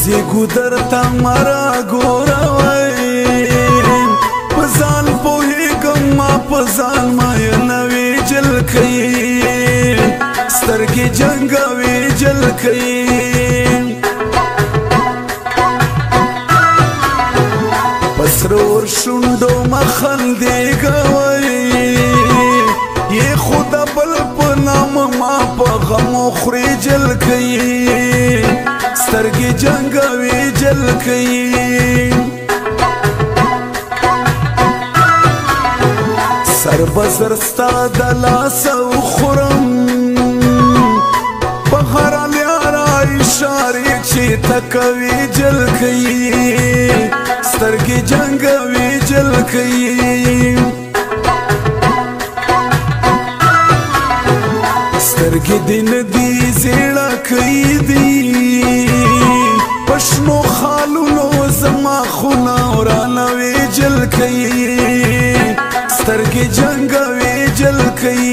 زیګو درته مرا ګوروم په ځان پوهېږم ما په ځان مینوې جلکۍ سترګې جنګوې جلکۍ په سرور شونډو مخندېږه یې خو د بل په نامه ما په غمو خورې جلکۍ سترګې جنګوې جلکۍ سر بزر ستا د لاسه وخورم په هر لیاره اشارې چې ته کوې جلکۍ سترګې جنګوې جلکۍ سترګې دې نه دي زیړه کوي دي په شنو خالونو زما خونه ورانوې جلکۍ سترګې جنګوې جلکۍ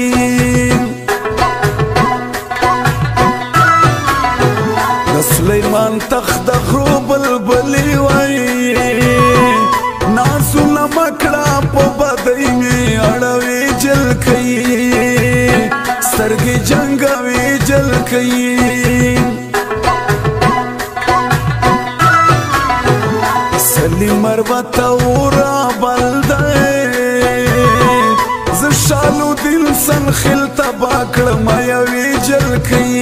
د سلیمان تخت د غرو بلبلې وایي نازونه مکړه په بدۍ مې اړوې جلکۍ سترګې جنګوې جلکۍ سلی مربته ورا بل دی زه شالو دل سنخل تبا کړم یوې جلکۍ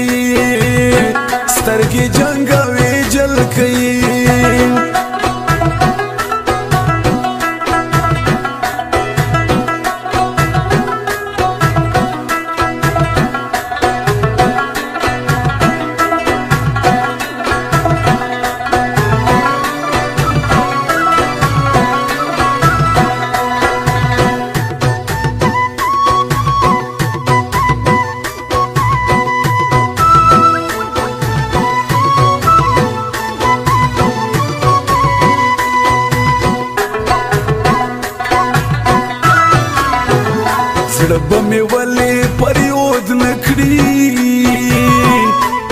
سترګې جنګوې جلکۍ زړه به مې ولې پریود نه کړي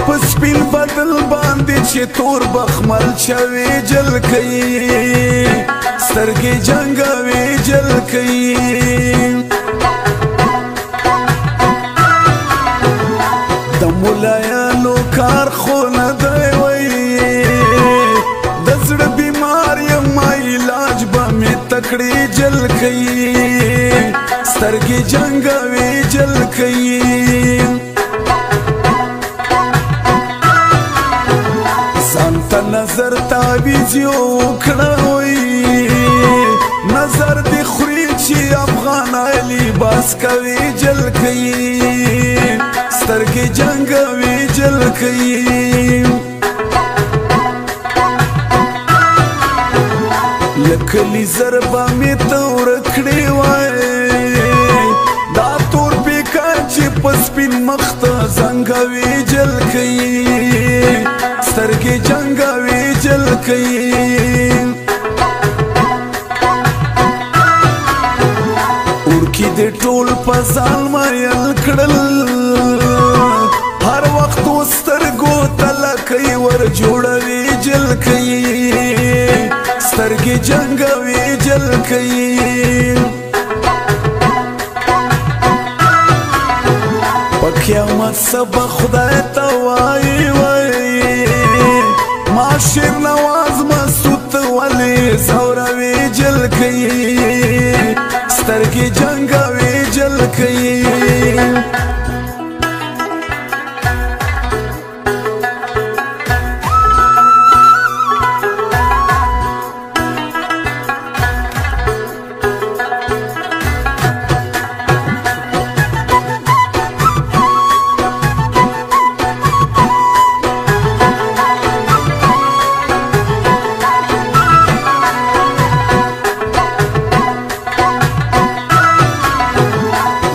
په سپین بدل باندې چې تور بخمل چوې جلکۍ سترګې جنګوې جلکۍ د ملایانو کار خو نه دی وایي د زړه بیمار یم علاج به مې تکړې جلکۍ سترګې جنګوې جلکۍ ځان ته نظر تعویض یو وکړه نظر دې خوري چې افغانه لباس کوي جلکۍ سترګې جنګوې جلکۍ لکلی ضربه مې ته ورکړې وای دا تور پیکا چې په سپین مخ ته زنګوې جلکۍ سترګې جنګوې جلکۍ اورکي دې ټول په ځان مایل کړل هر وخت سترګو ته لکۍ ور جوړوې جلکۍ سترګې جنګوې جلکۍ په قیامت سبا خدای ته وایي ما شیر نواز مسعود ولې ځوروې جلکۍ سترګې جنګوې جلکۍ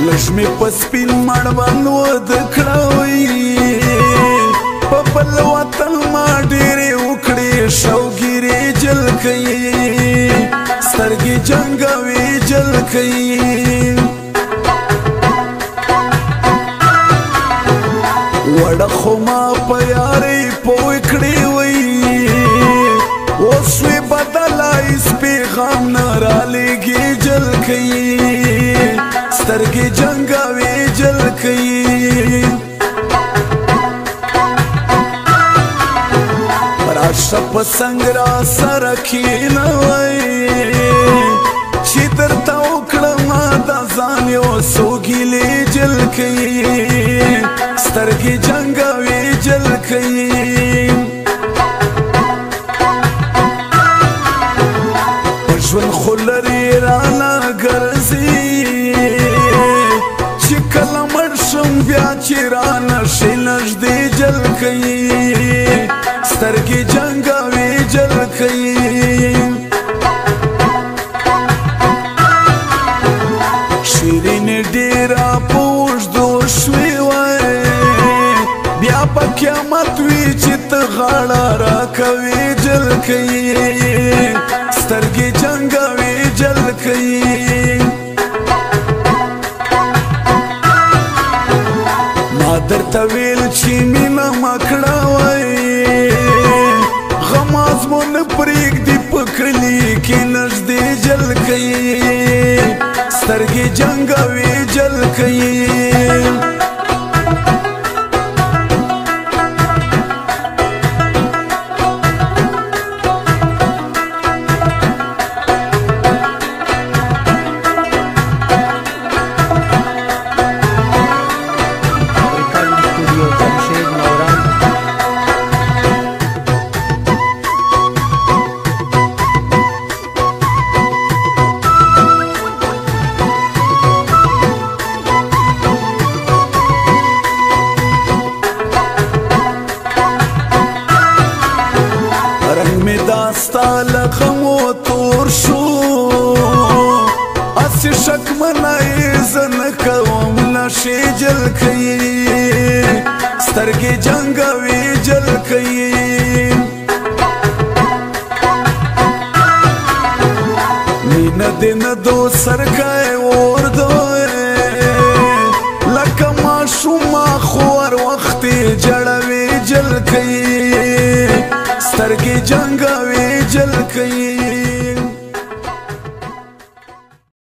لږ مې په سپین مړوند ود کړه په بل وطن ما ډېرې وکړې شوګیرې جلکۍ سترګې جنګوې جلکۍ وړه خو ما په یارۍ پوه کړې وی کوي سترګې جنګاوي جل کوي راشه په څنګ را سره کښېنوئ چې درته وکړم د ځان یو څو ګیلې جل کوي سترګې جنګاوي جل کوي ژوند خو لرې راله ګرځي چې کله مړ شم بیا چې رانه شي نږدې جل کوي سترګې جنګاوي جل کوي شیرینې ډېره په اوږدو شوې وای بیا په قیامت وي چې ته غاړه راکوي جل کوي سترګې جنګاوي جل کوي ما درته ویل چې مینه مه کړه وای غم ازمو نه پرېږدي په کلي کې نږدې جل کوي سترګې جنګاوي جل کوي داستا لغمو تور شو اسی شک منای زن کوم نشی جل کوي سترګې جنګاوي جل کوي مینه دې نه دو سرکای اور دوی لکه ماشومه خو هر وخت جړوي جل کوي سترګې جنګاوي جل کوي